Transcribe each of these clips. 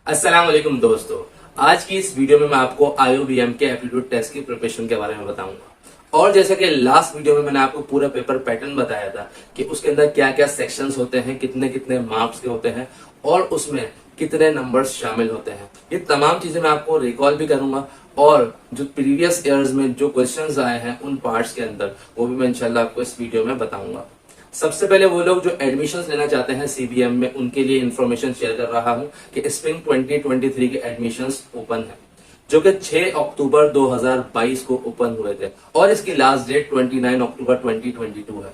अस्सलाम वालेकुम दोस्तों। आज की इस वीडियो में मैं आपको IOBM के एप्टीट्यूड टेस्ट की प्रिपरेशन के बारे में बताऊंगा। और जैसे कि लास्ट वीडियो में मैंने आपको पूरा पेपर पैटर्न बताया था कि उसके अंदर क्या क्या सेक्शंस होते हैं, कितने कितने मार्क्स के होते हैं और उसमें कितने नंबर्स शामिल होते हैं, ये तमाम चीजें मैं आपको रिकॉल भी करूंगा और जो प्रीवियस ईयर्स में जो क्वेश्चंस आए हैं उन पार्ट्स के अंदर वो भी मैं इंशाल्लाह आपको इस वीडियो में बताऊंगा। सबसे पहले वो लोग जो एडमिशन्स लेना चाहते हैं CBM में, उनके लिए इंफॉर्मेशन शेयर कर रहा हूं कि स्प्रिंग 2023 के एडमिशन्स ओपन है, जो कि 6 अक्टूबर 2022 को ओपन हुए थे और इसकी लास्ट डेट 29 अक्टूबर 2022 है।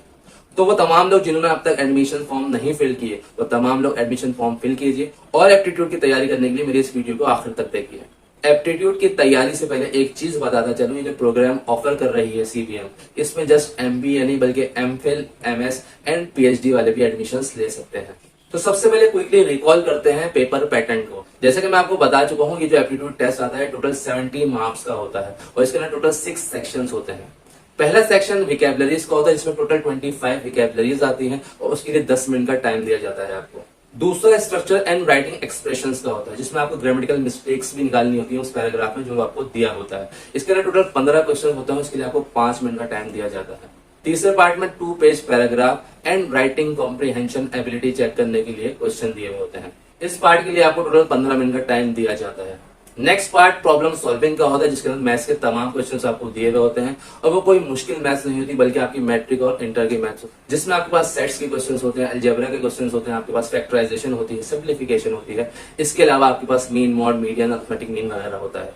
तो वो तमाम लोग जिन्होंने अब तक एडमिशन फॉर्म नहीं फिल किए, वो तमाम लोग एडमिशन फॉर्म फिल कीजिए और एप्टीट्यूड की तैयारी करने के लिए मेरी इस वीडियो को आखिर तक देखिए। एप्टीट्यूड की तैयारी से पहले एक चीज बताता चलूं, ये जो प्रोग्राम ऑफर कर रही है CBM, इसमें जस्ट MBA नहीं बल्कि MPhil, MS एंड PhD वाले भी एडमिशंस ले सकते हैं। तो सबसे पहले क्विकली रिकॉल करते हैं पेपर पैटर्न को। जैसे कि मैं आपको बता चुका हूं कि जो एप्टीट्यूड टेस्ट आता है टोटल 70 मार्क्स का होता है और इसके अंदर टोटल 6 सेक्शंस होते हैं। पहला सेक्शन विकेबलरीज का होता है जिसमें टोटल 25 विकेबलरीज आती हैं और उसके लिए 10 मिनट का टाइम दिया जाता है आपको। दूसरा स्ट्रक्चर एंड राइटिंग एक्सप्रेशंस का होता है जिसमें आपको ग्रामेटिकल मिस्टेक्स भी निकालनी होती है उस पैराग्राफ में जो आपको दिया होता है। इसके अंदर टोटल 15 क्वेश्चन होते हैं, इसके लिए आपको 5 मिनट का टाइम दिया जाता है। तीसरे पार्ट में 2 page paragraph and writing comprehension ability check करने के लिए क्वेश्चन दिए हुए होते हैं। इस पार्ट के लिए आपको टोटल 15 मिनट का टाइम दिया जाता है। नेक्स्ट पार्ट प्रॉब्लम सॉल्विंग का होता है जिसके अंदर मैथ्स के तमाम क्वेश्चंस आपको दिए हुए होते हैं और वो कोई मुश्किल मैथ्स नहीं होती बल्कि आपकी मैट्रिक और इंटर की मैथ्स, जिसमें आपके पास सेट्स के क्वेश्चंस होते हैं, अलजेब्रा के क्वेश्चंस होते हैं, आपके पास फैक्टराइजेशन होती है, सिंप्लीफिकेशन होती है। इसके अलावा आपके पास mean, mode, median, arithmetic mean वगैरह होता है।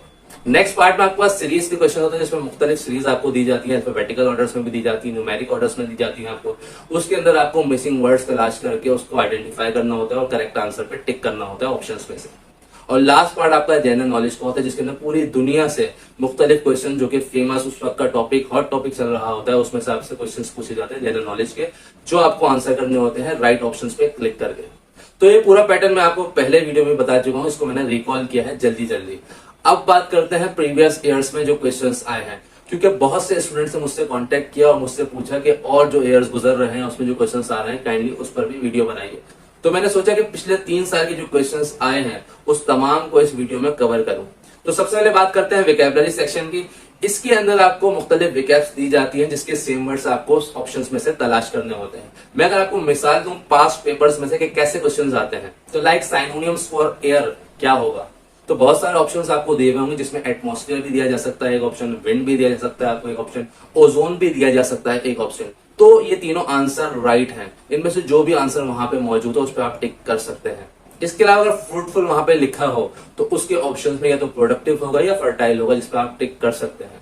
नेक्स्ट पार्ट में आपके पास सीरीज के क्वेश्चन होते हैं जिसमें मुख्तलिफ सीरीज आपको दी जाती है, अल्फाबेटिकल ऑर्डर्स में भी दी जाती है, न्यूमेरिक ऑर्डर्स में दी जाती है आपको। उसके अंदर आपको मिसिंग वर्ड्स तलाश करके उसको आइडेंटिफाई करना होता है और करेक्ट आंसर पे टिक करना होता है ऑप्शंस में से। और लास्ट पार्ट आपका जनरल नॉलेज का होता है जिसके अंदर पूरी दुनिया से मुख्तलिफ क्वेश्चन जो कि फेमस उस वक्त का टॉपिक, हॉट टॉपिक चल रहा होता है, उसमें से आपसे क्वेश्चन पूछे जाते हैं जनरल नॉलेज के, जो आपको आंसर करने होते हैं राइट ऑप्शंस पे क्लिक करके। तो ये पूरा पैटर्न मैं आपको पहले वीडियो में बता चुका हूँ, इसको मैंने रिकॉल किया है जल्दी जल्दी। अब बात करते हैं प्रीवियस ईयर्स में जो क्वेश्चन आए हैं, क्योंकि बहुत से स्टूडेंट्स ने मुझसे कांटेक्ट किया और मुझसे पूछा कि और जो ईयर्स गुजर रहे हैं उसमें जो क्वेश्चंस आ रहे हैं काइंडली उस पर भी वीडियो बनाइए। तो मैंने सोचा कि पिछले 3 साल के जो क्वेश्चंस आए हैं उस तमाम को इस वीडियो में कवर करूं। तो सबसे पहले बात करते हैं विकेबलरी सेक्शन की। इसके अंदर आपको मुख्तलिफ विकेब्स दी जाती हैं जिसके सेम वर्ड्स आपको ऑप्शंस में से तलाश करने होते हैं। मैं अगर आपको मिसाल दूं पास्ट पेपर्स में से कि कैसे क्वेश्चंस आते हैं, तो लाइक साइनोनिम्स फॉर एयर क्या होगा, तो बहुत सारे ऑप्शंस आपको दिए हुए होंगे जिसमें एटमॉस्फेयर भी दिया जा सकता है एक ऑप्शन, विंड भी दिया जा सकता है आपको एक ऑप्शन, ओजोन भी दिया जा सकता है एक ऑप्शन। तो ये तीनों आंसर राइट हैं। इनमें से जो भी आंसर वहां पे मौजूद हो उस पर आप टिक कर सकते हैं। इसके अलावा अगर फ्रूटफुल वहां पे लिखा हो तो उसके ऑप्शंस में या तो प्रोडक्टिव होगा या फर्टाइल होगा, जिस पर आप टिक कर सकते हैं।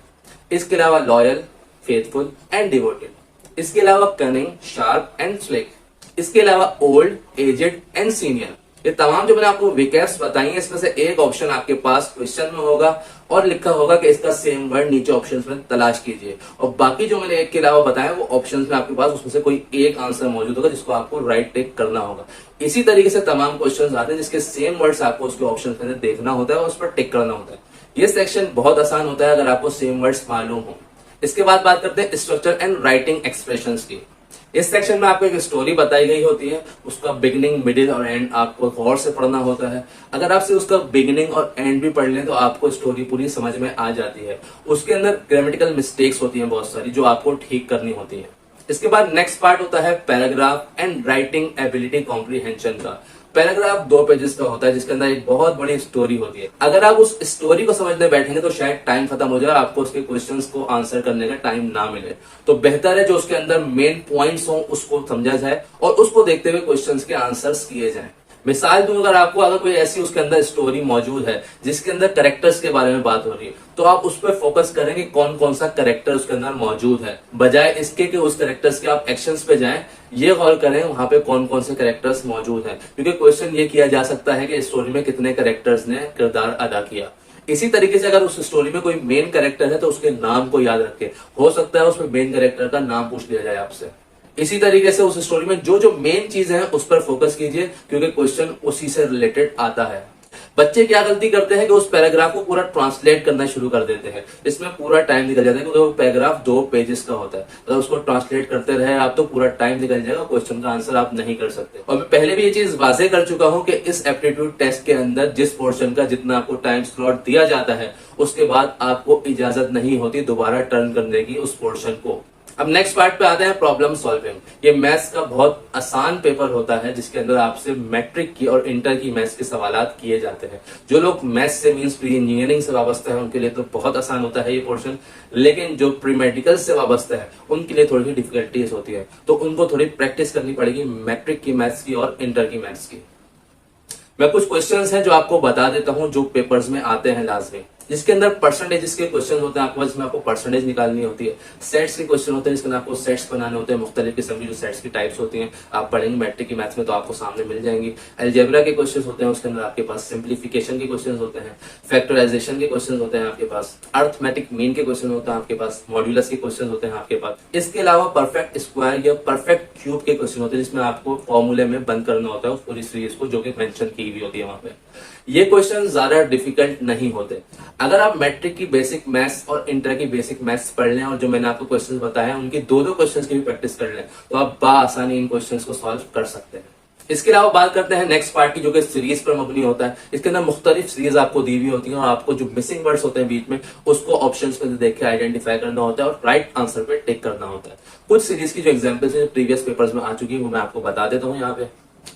इसके अलावा लॉयल, फेथफुल एंड डिवोटेड। इसके अलावा कनिंग, शार्प एंड स्लिक। इसके अलावा ओल्ड, एजेड एंड सीनियर। ये तमाम जो मैंने आपको विकेट्स बताई हैं इसमें से एक ऑप्शन आपके पास क्वेश्चन में होगा और लिखा होगा कि इसका सेम वर्ड नीचे ऑप्शंस में तलाश कीजिए, और बाकी जो मैंने एक के अलावा बताया वो ऑप्शंस में आपके पास उसमें से कोई एक आंसर मौजूद होगा जिसको आपको राइट टिक करना होगा। इसी तरीके से तमाम क्वेश्चंस आते हैं जिसके सेम वर्ड्स आपको उसके ऑप्शंस में देखना होता है और उस पर टिक करना होता है। ये सेक्शन बहुत आसान होता है अगर आपको सेम वर्ड्स मालूम हो। इसके बाद बात करते हैं स्ट्रक्चर एंड राइटिंग एक्सप्रेशंस की। इस सेक्शन में आपको एक स्टोरी बताई गई होती है, उसका बिगिनिंग, मिडिल और एंड आपको गौर से पढ़ना होता है। अगर आपसे उसका बिगिनिंग और एंड भी पढ़ लें तो आपको स्टोरी पूरी समझ में आ जाती है। उसके अंदर ग्रामेटिकल मिस्टेक्स होती हैं बहुत सारी जो आपको ठीक करनी होती है। इसके बाद नेक्स्ट पार्ट होता है paragraph and writing ability comprehension का। पैराग्राफ 2 पेजेस का होता है जिसके अंदर एक बहुत बड़ी स्टोरी होती है। अगर आप उस स्टोरी को समझने बैठेंगे तो शायद टाइम खत्म हो जाए, आपको उसके क्वेश्चंस को आंसर करने का टाइम ना मिले। तो बेहतर है जो उसके अंदर मेन पॉइंट्स हो उसको समझा जाए और उसको देखते हुए क्वेश्चंस के आंसर्स किए जाएं। मिसाल दूं अगर आपको, अगर कोई ऐसी उसके अंदर स्टोरी मौजूद है जिसके अंदर करेक्टर्स के बारे में बात हो रही है, तो आप उस पर फोकस करेंगे कौन कौन सा करेक्टर उसके अंदर मौजूद है, बजाय इसके कि उस करेक्टर्स के आप एक्शंस पे जाएं। ये गौर करें वहां पे कौन कौन से करेक्टर्स मौजूद हैं, क्योंकि क्वेश्चन ये किया जा सकता है कि स्टोरी में कितने करेक्टर्स ने किरदार अदा किया। इसी तरीके से अगर उस स्टोरी में कोई मेन कैरेक्टर है तो उसके नाम को याद रखें, हो सकता है उसमें मेन कैरेक्टर का नाम पूछ लिया जाए आपसे। इसी तरीके से उस स्टोरी में जो जो मेन चीज है उस पर फोकस कीजिए क्योंकि क्वेश्चन उसी से रिलेटेड आता है। बच्चे क्या गलती करते हैं कि उस पैराग्राफ को पूरा ट्रांसलेट करना शुरू कर देते हैं, इसमें पूरा टाइम निकल जाता है क्योंकि वो पैराग्राफ 2 पेजेस का होता है। अगर उसको ट्रांसलेट करते रहे आप तो पूरा टाइम निकल जाएगा, क्वेश्चन का आंसर आप नहीं कर सकते। और मैं पहले भी ये चीज वाजे कर चुका हूं कि इस एप्टीट्यूड टेस्ट के अंदर जिस पोर्शन का जितना आपको टाइम स्लॉट दिया जाता है उसके बाद आपको इजाजत नहीं होती दोबारा टर्न करने की उस पोर्शन को। अब नेक्स्ट पार्ट पे आते हैं प्रॉब्लम सॉल्विंग। ये मैथ्स का बहुत आसान पेपर होता है जिसके अंदर आपसे मैट्रिक की और इंटर की मैथ्स के सवालात किए जाते हैं। जो लोग मैथ्स से मींस प्री इंजीनियरिंग से वाबस्ता है उनके लिए तो बहुत आसान होता है ये पोर्शन, लेकिन जो प्री मेडिकल से वाबस्ता है उनके लिए थोड़ी सी डिफिकल्टीज होती है, तो उनको थोड़ी प्रैक्टिस करनी पड़ेगी मैट्रिक की मैथ्स की और इंटर की मैथ्स की। मैं कुछ क्वेश्चंस हैं जो आपको बता देता हूं जो पेपर्स में आते हैं लाजमी, जिसके अंदर परसेंटेज के क्वेश्चन होते हैं आपको, जिसमें आपको परसेंटेज निकालनी होती है। सेट्स के क्वेश्चन होते हैं जिसके अंदर आपको सेट्स बनाने होते हैं, मुख्तलिफ किस्म की जो सेट्स की टाइप्स होती हैं आप पढ़ेंगे मैट्रिक की मैथ्स में तो आपको सामने मिल जाएंगी। अलजेब्रा के क्वेश्चन होते हैं, उसके अंदर आपके पास सिंप्लीफिकेशन के क्वेश्चन होते हैं, फैक्टराइजेशन के क्वेश्चन होते हैं आपके पास, अर्थमेटिक मीन के क्वेश्चन होते हैं आपके पास, मॉड्यूलस के क्वेश्चन होते हैं आपके पास। इसके अलावा परफेक्ट स्क्वायर या परफेक्ट क्यूब के क्वेश्चन होते हैं जिसमें आपको फॉर्मूले में बंद करना होता है उस पूरी सीरीज को जो कि मेंशन की हुई होती है वहां पे। ये क्वेश्चन ज्यादा डिफिकल्ट नहीं होते। अगर आप मैट्रिक की बेसिक मैथ्स और इंटर की बेसिक मैथ्स पढ़ लें और जो मैंने आपको क्वेश्चंस बताए हैं उनकी दो क्वेश्चंस की भी प्रैक्टिस कर लें तो आप बाआसानी इन क्वेश्चंस को सॉल्व कर सकते हैं। इसके अलावा बात करते हैं नेक्स्ट पार्ट की जो कि सीरीज पर मबनी होता है। इसके अंदर मुख्तलिफ सीरीज आपको दी हुई होती है और आपको जो मिसिंग वर्ड्स होते हैं बीच में उसको ऑप्शंस में देख के आइडेंटिफाई करना होता है और राइट आंसर पे टिक करना होता है। कुछ सीरीज की जो एग्जाम्पल्स है प्रीवियस पेपर्स में आ चुकी है वो मैं आपको बता देता हूँ यहाँ पे।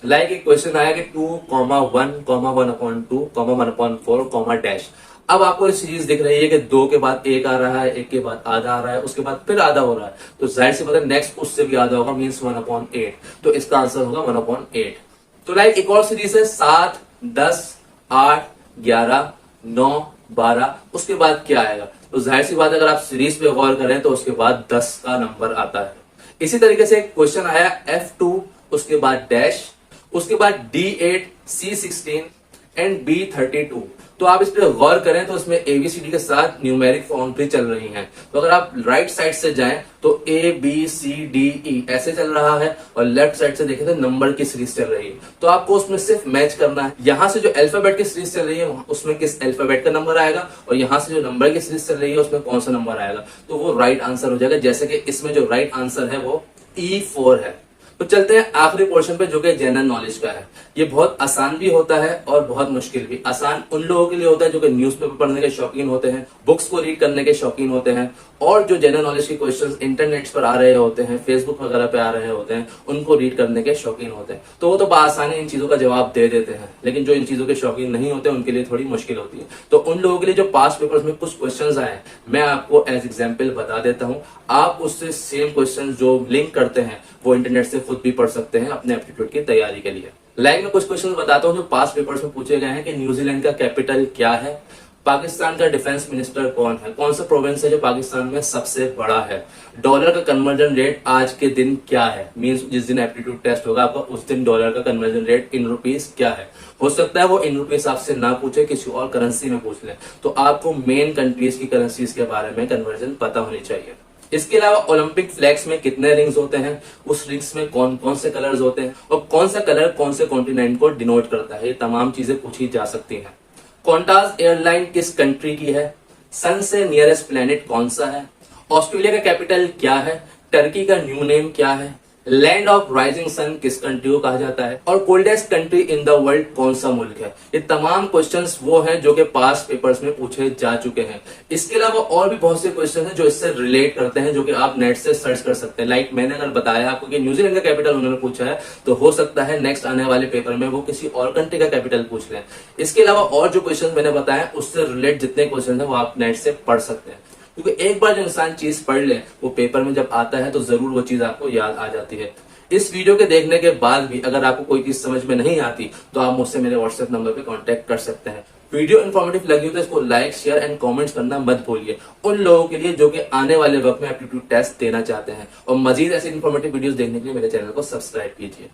लाइक एक क्वेश्चन आया कि 2, 1, 1/2, 1/4, डैश। अब आपको ये सीरीज दिख रही है कि 2 के बाद 1 आ रहा है, 1 के बाद आधा आ रहा है, उसके बाद फिर आधा हो रहा है, तो जाहिर सी बात है नेक्स्ट उससे भी आधा होगा, मींस 1/8। तो इसका आंसर होगा 1/8। तो लाइक एक और सीरीज है 7, 10, 8, 11, 9, 12, उसके बाद क्या आएगा? तो जाहिर सी बात है अगर आप सीरीज पे गौर करें तो उसके बाद 10 का नंबर आता है। इसी तरीके से एक क्वेश्चन आया F2, उसके बाद डैश, उसके बाद D8, C16 एंड B32। तो आप इस पे गौर करें तो इसमें ABCD के साथ न्यूमेरिक फॉर्म भी चल रही हैं। तो अगर आप राइट साइड से जाएं तो ABCDE ऐसे चल रहा है और लेफ्ट साइड से देखें तो नंबर की सीरीज चल रही है। तो आपको उसमें सिर्फ मैच करना है, यहां से जो अल्फाबेट की सीरीज चल रही है उसमें किस अल्फाबेट का नंबर आएगा और यहां से जो नंबर की सीरीज चल रही है उसमें कौन सा नंबर आएगा, तो वो राइट आंसर हो जाएगा। जैसे कि इसमें जो राइट आंसर है वो E4 है। तो चलते हैं आखिरी पोर्शन पे जो कि जनरल नॉलेज का है। ये बहुत आसान भी होता है और बहुत मुश्किल भी। आसान उन लोगों के लिए होता है जो कि न्यूज़पेपर पढ़ने के शौकीन होते हैं, बुक्स को रीड करने के शौकीन होते हैं, और जो जनरल नॉलेज के क्वेश्चंस इंटरनेट पर आ रहे होते हैं, फेसबुक वगैरह पे आ रहे होते हैं, उनको रीड करने के शौकीन होते हैं। तो वो तो बआसानी इन चीजों का जवाब दे देते हैं, लेकिन जो इन चीजों के शौकीन नहीं होते उनके लिए थोड़ी मुश्किल होती है। तो उन लोगों के लिए जो पास्ट पेपर्स में कुछ क्वेश्चंस आए मैं आपको एज एग्जाम्पल बता देता हूँ। आप उससे सेम क्वेश्चन जो लिंक करते हैं वो इंटरनेट से खुद भी पढ़ सकते हैं अपने एप्टीट्यूड की तैयारी के लिए। लाइक में कुछ क्वेश्चन बताता हूँ जो पास्ट पेपर्स में पूछे गए हैं कि न्यूजीलैंड का कैपिटल क्या है, पाकिस्तान का डिफेंस मिनिस्टर कौन है, कौन सा प्रोविंस है जो पाकिस्तान में सबसे बड़ा है, डॉलर का कन्वर्जन रेट आज के दिन क्या है, मींस जिस दिन एप्टीट्यूड टेस्ट होगा आपका उस दिन डॉलर का कन्वर्जन रेट इन रुपीस क्या है। हो सकता है वो इन रुपीस आपसे ना पूछे, किसी और करेंसी में पूछ ले, तो आपको मेन कंट्रीज की करेंसीज के बारे में कन्वर्जन पता होनी चाहिए। इसके अलावा ओलंपिक फ्लैग्स में कितने रिंग्स होते हैं, उस रिंग्स में कौन कौन से कलर्स होते हैं और कौन सा कलर कौन से कॉन्टिनेंट को डिनोट करता है, ये तमाम चीजें पूछी जा सकती हैं। क्वांटास एयरलाइन किस कंट्री की है, सन से नियरेस्ट प्लेनेट कौन सा है, ऑस्ट्रेलिया का कैपिटल क्या है, टर्की का न्यू नेम क्या है, लैंड ऑफ राइजिंग सन किस कंट्री को कहा जाता है और coldest country in the world कौन सा मुल्क है। ये तमाम क्वेश्चंस वो हैं जो कि पास्ट पेपर्स में पूछे जा चुके हैं। इसके अलावा और भी बहुत से क्वेश्चन हैं जो इससे रिलेट करते हैं जो कि आप नेट से सर्च कर सकते हैं। लाइक मैंने अगर बताया आपको कि न्यूजीलैंड का कैपिटल उन्होंने पूछा है तो हो सकता है नेक्स्ट आने वाले पेपर में वो किसी और कंट्री का कैपिटल पूछ लें। इसके अलावा और जो क्वेश्चन मैंने बताया उससे रिलेट जितने क्वेश्चन है वो आप नेट से पढ़ सकते हैं, क्योंकि एक बार जो इंसान चीज पढ़ ले वो पेपर में जब आता है तो जरूर वो चीज आपको याद आ जाती है। इस वीडियो के देखने के बाद भी अगर आपको कोई चीज समझ में नहीं आती तो आप मुझसे मेरे व्हाट्सएप नंबर पे कांटेक्ट कर सकते हैं। वीडियो इन्फॉर्मेटिव लगी हो तो इसको लाइक, शेयर एंड कमेंट्स करना मत भूलिए उन लोगों के लिए जो कि आने वाले वक्त में एप्टीट्यूड टेस्ट देना चाहते हैं, और मजीद ऐसे इन्फॉर्मेटिव वीडियोस देखने के लिए मेरे चैनल को सब्सक्राइब कीजिए।